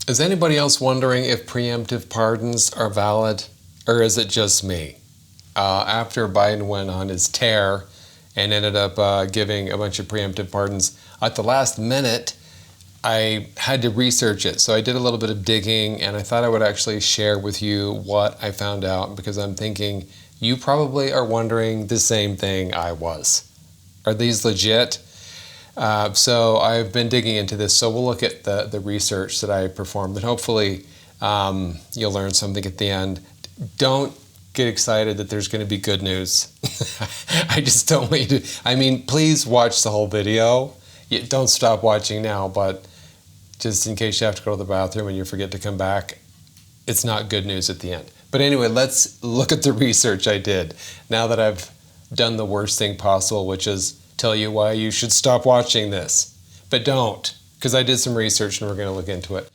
Is anybody else wondering if preemptive pardons are valid, or is it just me? After Biden went on his tear and ended up giving a bunch of preemptive pardons at the last minute, I had to research it. So I did a little bit of digging, and I thought I would actually share with you what I found out, because I'm thinking you probably are wondering the same thing I was. Are these legit? So I've been digging into this. So we'll look at the research that I performed, and hopefully you'll learn something at the end. Don't get excited that there's going to be good news. I just don't want you to. I mean, please watch the whole video. Don't stop watching now, but just in case you have to go to the bathroom and you forget to come back, it's not good news at the end. But anyway, let's look at the research I did now that I've done the worst thing possible, which is tell you why you should stop watching this. But don't, because I did some research and we're going to look into it.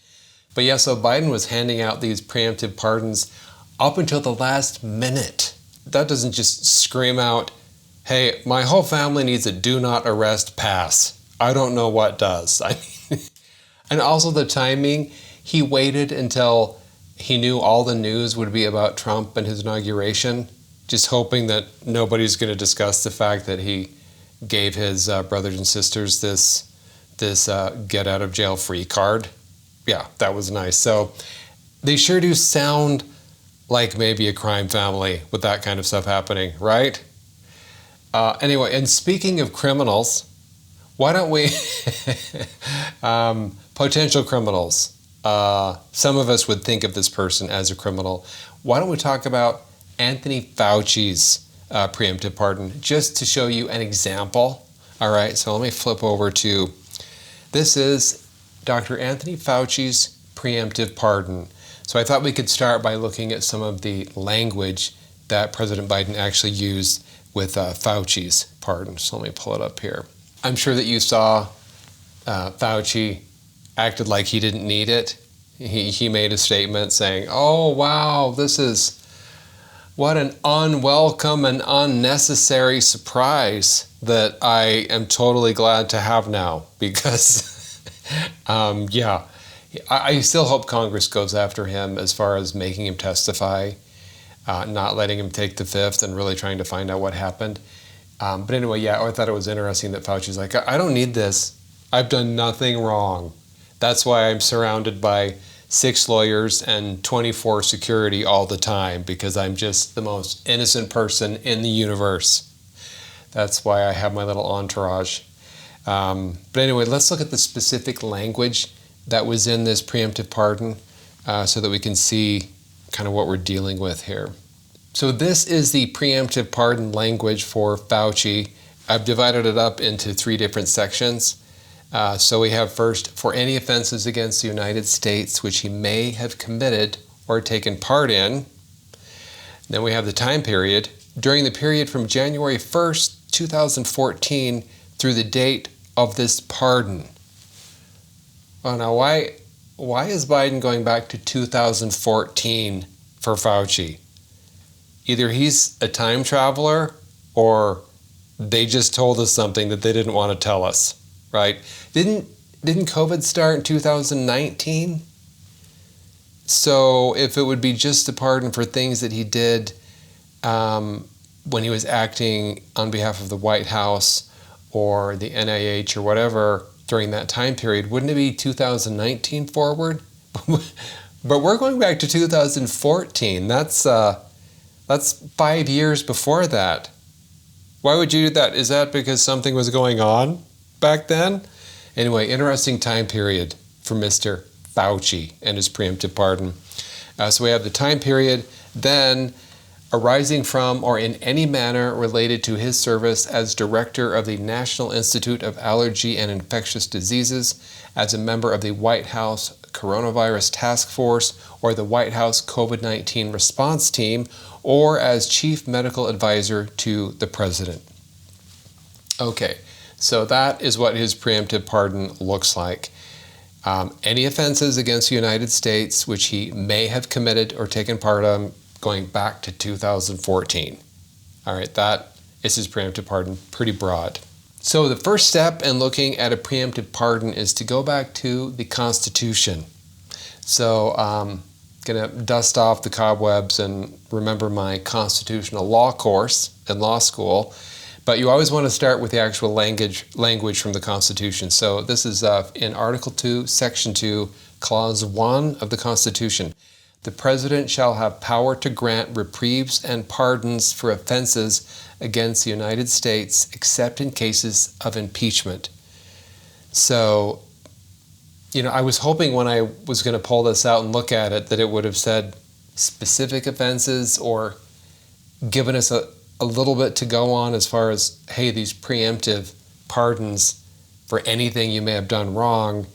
But yeah, so Biden was handing out these preemptive pardons up until the last minute. That doesn't just scream out, hey, my whole family needs a do not arrest pass. I don't know what does. I mean, and also the timing, he waited until he knew all the news would be about Trump and his inauguration, just hoping that nobody's going to discuss the fact that he gave his brothers and sisters this get out of jail free card. Yeah, that was nice. So they sure do sound like maybe a crime family with that kind of stuff happening, right? Anyway, and speaking of criminals, why don't we, potential criminals, some of us would think of this person as a criminal. Why don't we talk about Anthony Fauci's preemptive pardon, just to show you an example. All right, so let me flip over to, this is Dr. Anthony Fauci's preemptive pardon. So I thought we could start by looking at some of the language that President Biden actually used with Fauci's pardon. So let me pull it up here. I'm sure that you saw Fauci acted like he didn't need it. He made a statement saying, oh, wow, this is what an unwelcome and unnecessary surprise that I am totally glad to have now, because, I still hope Congress goes after him as far as making him testify, not letting him take the fifth and really trying to find out what happened. But anyway, I thought it was interesting that Fauci's like, I don't need this. I've done nothing wrong. That's why I'm surrounded by 6 lawyers and 24 security all the time, because I'm just the most innocent person in the universe. That's why I have my little entourage. But anyway, let's look at the specific language that was in this preemptive pardon so that we can see kind of what we're dealing with here. So this is the preemptive pardon language for Fauci. I've divided it up into 3 different sections. So we have first, for any offenses against the United States which he may have committed or taken part in. Then we have the time period. During the period from January 1st, 2014 through the date of this pardon. Well, now why is Biden going back to 2014 for Fauci? Either he's a time traveler or they just told us something that they didn't want to tell us. Right? Didn't COVID start in 2019? So if it would be just a pardon for things that he did when he was acting on behalf of the White House or the NIH or whatever during that time period, wouldn't it be 2019 forward? But we're going back to 2014. That's 5 years before that. Why would you do that? Is that because something was going on back then? Anyway, interesting time period for Mr. Fauci and his preemptive pardon. So we have the time period, then arising from or in any manner related to his service as director of the National Institute of Allergy and Infectious Diseases, as a member of the White House Coronavirus Task Force or the White House COVID-19 Response Team, or as chief medical advisor to the president. Okay. So that is what his preemptive pardon looks like. Any offenses against the United States which he may have committed or taken part in going back to 2014. All right, that is his preemptive pardon, pretty broad. So the first step in looking at a preemptive pardon is to go back to the Constitution. So going to dust off the cobwebs and remember my constitutional law course in law school. But you always want to start with the actual language from the Constitution. So this is in Article 2, Section 2, Clause 1 of the Constitution. The President shall have power to grant reprieves and pardons for offenses against the United States, except in cases of impeachment. So, I was hoping when I was going to pull this out and look at it that it would have said specific offenses or given us a little bit to go on as far as, hey, these preemptive pardons for anything you may have done wrong.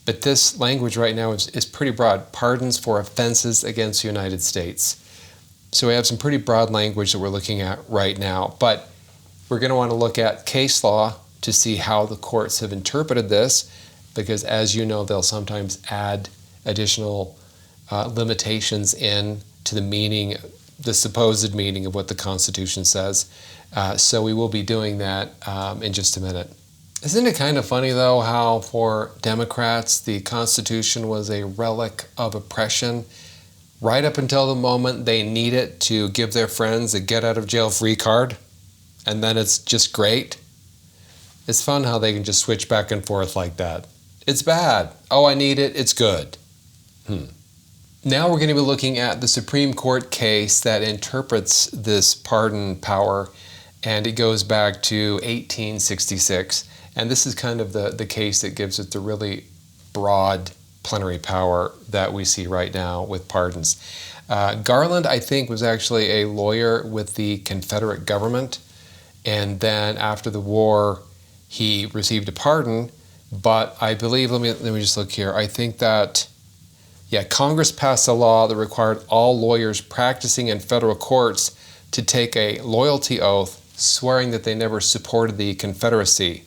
But this language right now is pretty broad. Pardons for offenses against the United States. So we have some pretty broad language that we're looking at right now. But we're going to want to look at case law to see how the courts have interpreted this, because as you know, they'll sometimes add additional limitations in to the meaning, the supposed meaning of what the Constitution says. So we will be doing that in just a minute. Isn't it kind of funny, though, how for Democrats the Constitution was a relic of oppression right up until the moment they need it to give their friends a get-out-of-jail-free card, and then it's just great? It's fun how they can just switch back and forth like that. It's bad. Oh, I need it. It's good. Now we're going to be looking at the Supreme Court case that interprets this pardon power, and it goes back to 1866. And this is kind of the case that gives it the really broad plenary power that we see right now with pardons. Garland, I think, was actually a lawyer with the Confederate government, and then after the war, he received a pardon. But I believe, let me just look here. I think that, Congress passed a law that required all lawyers practicing in federal courts to take a loyalty oath, swearing that they never supported the Confederacy,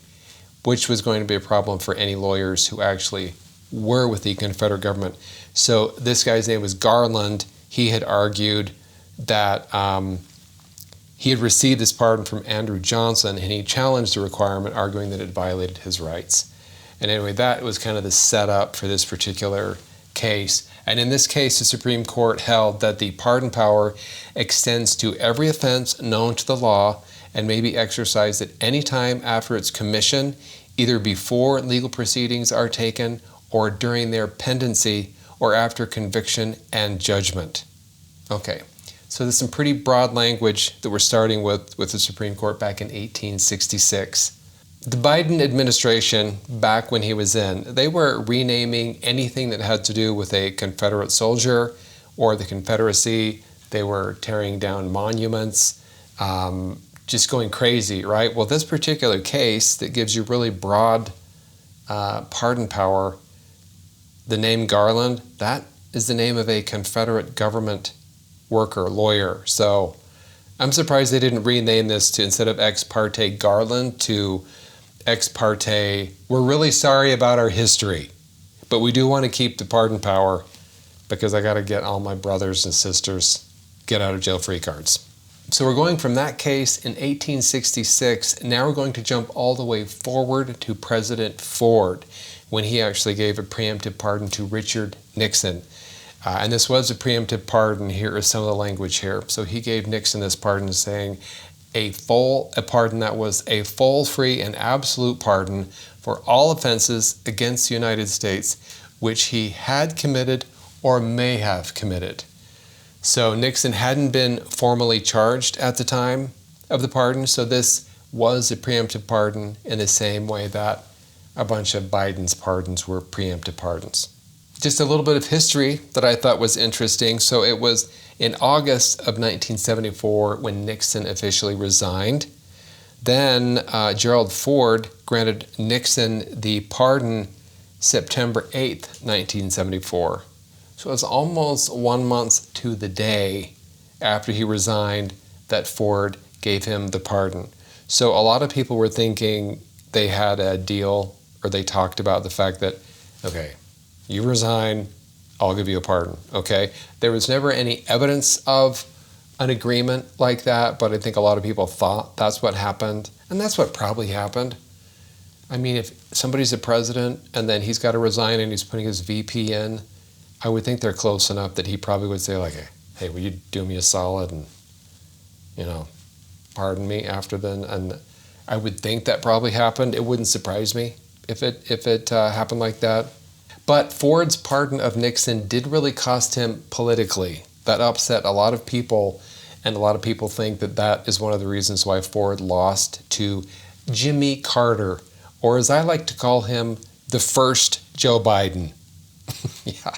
which was going to be a problem for any lawyers who actually were with the Confederate government. So this guy's name was Garland. He had argued that he had received this pardon from Andrew Johnson, and he challenged the requirement, arguing that it violated his rights. And anyway, that was kind of the setup for this particular case. And in this case, the Supreme Court held that the pardon power extends to every offense known to the law and may be exercised at any time after its commission, either before legal proceedings are taken or during their pendency or after conviction and judgment. Okay, so there's some pretty broad language that we're starting with the Supreme Court back in 1866. The Biden administration, back when he was in, they were renaming anything that had to do with a Confederate soldier or the Confederacy. They were tearing down monuments, just going crazy, right? Well, this particular case that gives you really broad pardon power, the name Garland, that is the name of a Confederate government worker, lawyer. So I'm surprised they didn't rename this to, instead of Ex parte Garland, to Ex parte, we're really sorry about our history, but we do want to keep the pardon power because I got to get all my brothers and sisters get out of jail free cards. So we're going from that case in 1866. Now we're going to jump all the way forward to President Ford, when he actually gave a preemptive pardon to Richard Nixon. And this was a preemptive pardon. Here is some of the language here. So he gave Nixon this pardon, saying a pardon that was a full, free, and absolute pardon for all offenses against the United States which he had committed or may have committed. So Nixon hadn't been formally charged at the time of the pardon, so this was a preemptive pardon in the same way that a bunch of Biden's pardons were preemptive pardons. Just a little bit of history that I thought was interesting. So it was in August of 1974 when Nixon officially resigned. Then Gerald Ford granted Nixon the pardon September 8th, 1974. So it was almost 1 month to the day after he resigned that Ford gave him the pardon. So a lot of people were thinking they had a deal, or they talked about the fact that, okay, you resign, I'll give you a pardon, okay? There was never any evidence of an agreement like that, but I think a lot of people thought that's what happened, and that's what probably happened. I mean, if somebody's a president and then he's got to resign and he's putting his VP in, I would think they're close enough that he probably would say like, hey, will you do me a solid and, pardon me after then? And I would think that probably happened. It wouldn't surprise me if it happened like that. But Ford's pardon of Nixon did really cost him politically. That upset a lot of people, and a lot of people think that is one of the reasons why Ford lost to Jimmy Carter, or as I like to call him, the first Joe Biden. Yeah,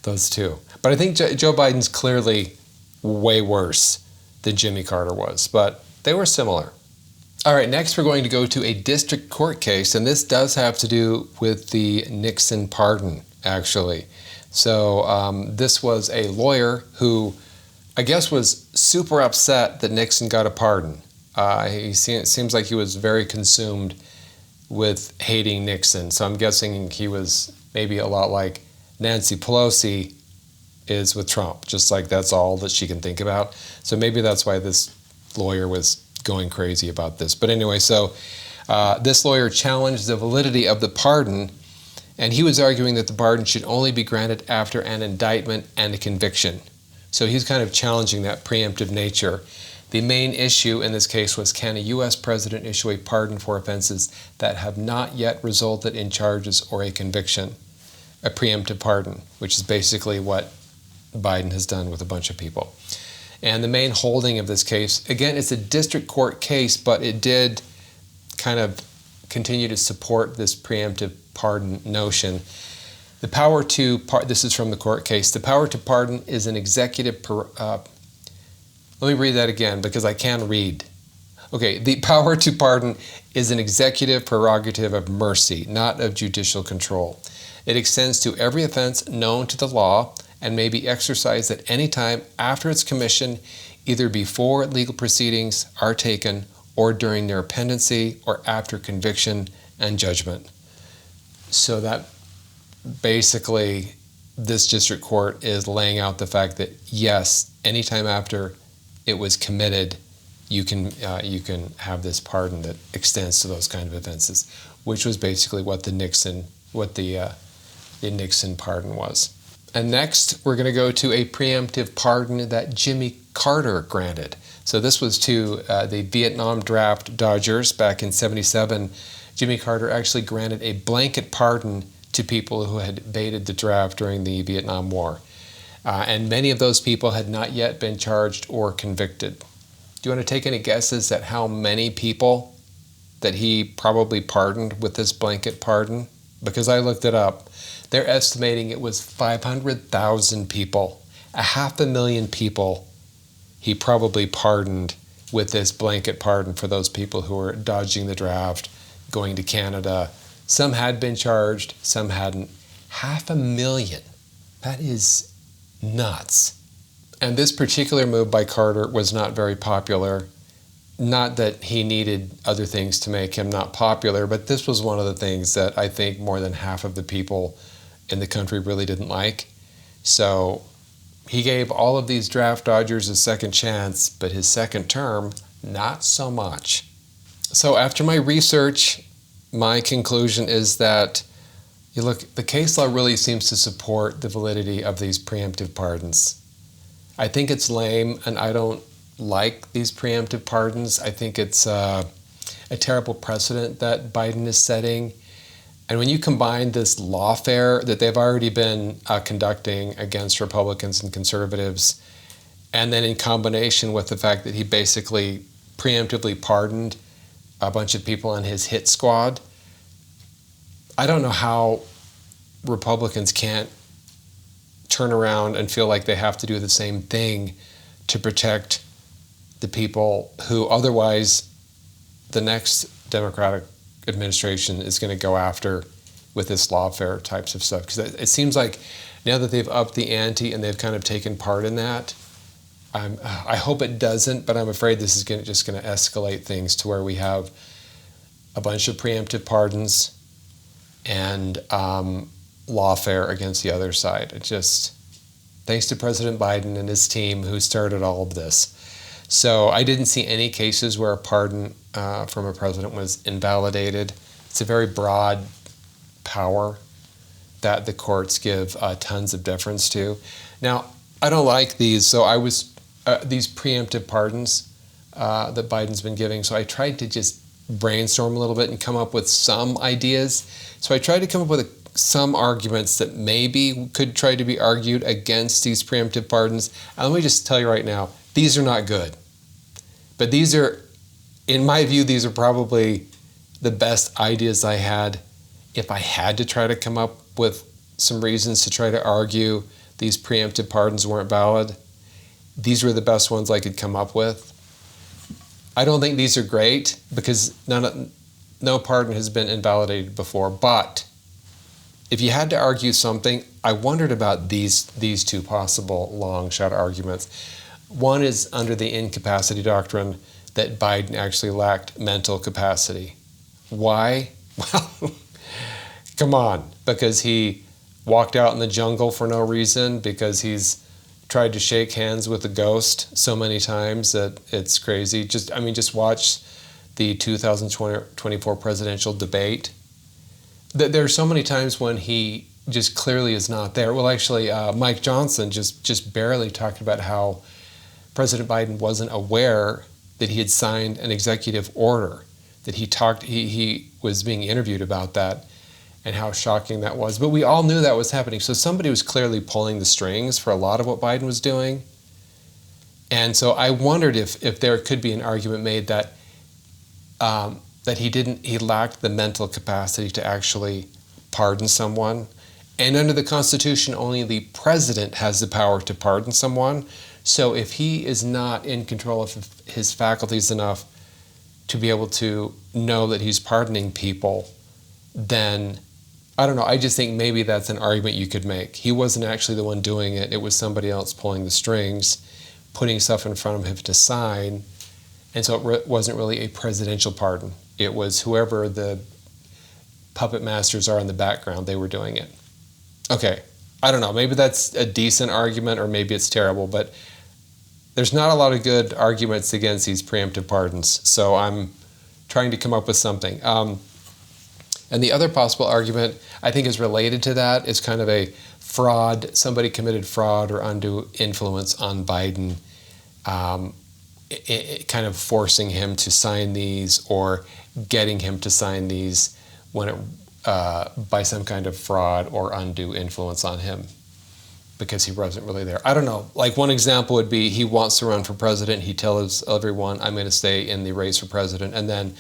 those two. But I think Joe Biden's clearly way worse than Jimmy Carter was, but they were similar. All right, next we're going to go to a district court case, and this does have to do with the Nixon pardon, actually. So this was a lawyer who, I guess, was super upset that Nixon got a pardon. It seems like he was very consumed with hating Nixon. So I'm guessing he was maybe a lot like Nancy Pelosi is with Trump, just like that's all that she can think about. So maybe that's why this lawyer was going crazy about this. But anyway, so this lawyer challenged the validity of the pardon, and he was arguing that the pardon should only be granted after an indictment and a conviction. So he's kind of challenging that preemptive nature. The main issue in this case was, can a U.S. president issue a pardon for offenses that have not yet resulted in charges or a conviction? A preemptive pardon, which is basically what Biden has done with a bunch of people. And the main holding of this case, again, it's a district court case, but it did kind of continue to support this preemptive pardon notion. The power to this is from the court case. The power to pardon is an executive. Let me read that again because I can't read. Okay, the power to pardon is an executive prerogative of mercy, not of judicial control. It extends to every offense known to the law and may be exercised at any time after its commission, either before legal proceedings are taken or during their pendency or after conviction and judgment. So that basically this district court is laying out the fact that yes, anytime after it was committed, you can have this pardon that extends to those kind of offenses, which was basically what the Nixon pardon was. And next, we're going to go to a preemptive pardon that Jimmy Carter granted. So this was to the Vietnam draft Dodgers back in '77. Jimmy Carter actually granted a blanket pardon to people who had baited the draft during the Vietnam War. And many of those people had not yet been charged or convicted. Do you want to take any guesses at how many people that he probably pardoned with this blanket pardon? Because I looked it up. They're estimating it was 500,000 people, 500,000 people he probably pardoned with this blanket pardon for those people who were dodging the draft, going to Canada. Some had been charged, some hadn't. 500,000. That is nuts. And this particular move by Carter was not very popular. Not that he needed other things to make him not popular, but this was one of the things that I think more than half of the people in the country really didn't like. So he gave all of these draft dodgers a second chance, but his second term, not so much. So after my research, my conclusion is that the case law really seems to support the validity of these preemptive pardons. I think it's lame, and I don't like these preemptive pardons. I think it's a terrible precedent that Biden is setting. And when you combine this lawfare that they've already been conducting against Republicans and conservatives, and then in combination with the fact that he basically preemptively pardoned a bunch of people on his hit squad, I don't know how Republicans can't turn around and feel like they have to do the same thing to protect the people who otherwise the next Democratic administration is going to go after with this lawfare types of stuff. Because it seems like now that they've upped the ante and they've kind of taken part in that, I hope it doesn't, but I'm afraid this is just going to escalate things to where we have a bunch of preemptive pardons and lawfare against the other side. It just, thanks to President Biden and his team who started all of this. So I didn't see any cases where a pardon from a president was invalidated. It's a very broad power that the courts give tons of deference to. Now, I don't like these, so these preemptive pardons that Biden's been giving, so I tried to just brainstorm a little bit and come up with some ideas. So I tried to come up with some arguments that maybe could try to be argued against these preemptive pardons. And let me just tell you right now, these are not good. But these are, in my view, these are probably the best ideas I had. If I had to try to come up with some reasons to try to argue these preemptive pardons weren't valid, these were the best ones I could come up with. I don't think these are great because no pardon has been invalidated before. But if you had to argue something, I wondered about these two possible long shot arguments. One is under the incapacity doctrine that Biden actually lacked mental capacity. Why? Well, come on, because he walked out in the jungle for no reason, because he's tried to shake hands with a ghost so many times that it's crazy. Just watch the 2024 presidential debate. There are so many times when he just clearly is not there. Well, actually, Mike Johnson just barely talked about how President Biden wasn't aware that he had signed an executive order, that he was being interviewed about that, and how shocking that was. But we all knew that was happening. So somebody was clearly pulling the strings for a lot of what Biden was doing. And so I wondered if there could be an argument made that he lacked the mental capacity to actually pardon someone. And under the Constitution, only the president has the power to pardon someone. So if he is not in control of his faculties enough to be able to know that he's pardoning people, then I don't know. I just think maybe that's an argument you could make. He wasn't actually the one doing it. It was somebody else pulling the strings, putting stuff in front of him to sign. And so it wasn't really a presidential pardon. It was whoever the puppet masters are in the background, they were doing it. Okay, I don't know. Maybe that's a decent argument, or maybe it's terrible, but there's not a lot of good arguments against these preemptive pardons. So I'm trying to come up with something. And the other possible argument I think is related to that. Is kind of a fraud. Somebody committed fraud or undue influence on Biden, kind of forcing him to sign these or getting him to sign these by some kind of fraud or undue influence on him because he wasn't really there. I don't know. Like one example would be he wants to run for president. He tells everyone, I'm going to stay in the race for president. And then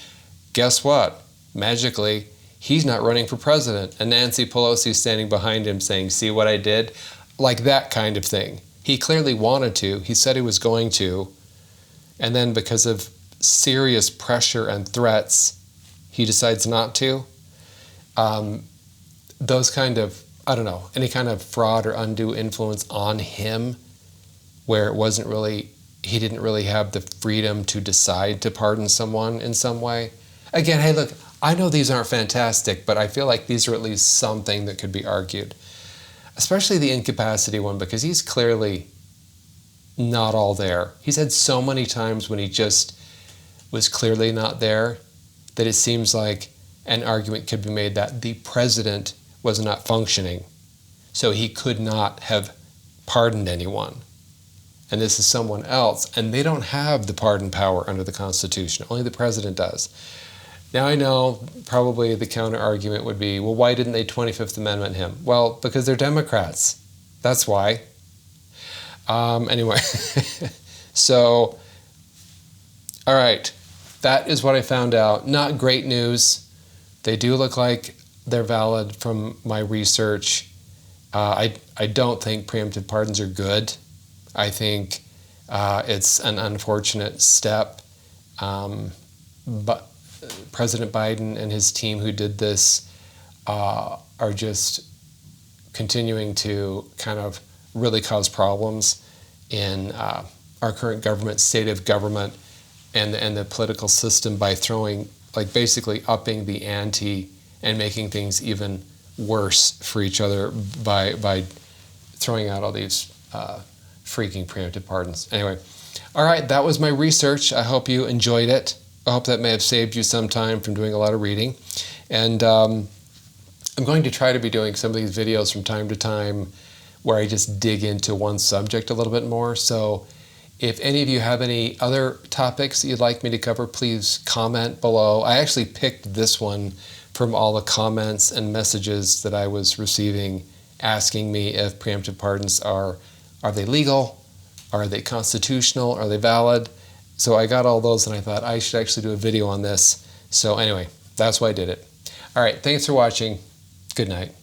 guess what? Magically, he's not running for president. And Nancy Pelosi is standing behind him saying, see what I did? Like that kind of thing. He clearly wanted to. He said he was going to. And then because of serious pressure and threats, he decides not to. Those kind of, I don't know, any kind of fraud or undue influence on him where he didn't really have the freedom to decide to pardon someone in some way. Again, hey, look, I know these aren't fantastic, but I feel like these are at least something that could be argued. Especially the incapacity one, because he's clearly not all there. He's had so many times when he just was clearly not there that it seems like an argument could be made that the president was not functioning, so he could not have pardoned anyone. And this is someone else, and they don't have the pardon power under the Constitution. Only the president does. Now I know probably the counter argument would be, well, why didn't they 25th Amendment him? Well, because they're Democrats. That's why. Anyway, so, all right, that is what I found out. Not great news. They do look like they're valid from my research. I don't think preemptive pardons are good. I think it's an unfortunate step. But President Biden and his team who did this are just continuing to kind of really cause problems in our current government, state of government, and the political system by throwing, like basically upping the ante and making things even worse for each other by throwing out all these freaking preemptive pardons. Anyway, all right, that was my research. I hope you enjoyed it. I hope that may have saved you some time from doing a lot of reading. And I'm going to try to be doing some of these videos from time to time where I just dig into one subject a little bit more. So if any of you have any other topics that you'd like me to cover, please comment below. I actually picked this one from all the comments and messages that I was receiving asking me if preemptive pardons are they legal? Are they constitutional? Are they valid? So I got all those and I thought I should actually do a video on this. So anyway, that's why I did it. All right, thanks for watching. Good night.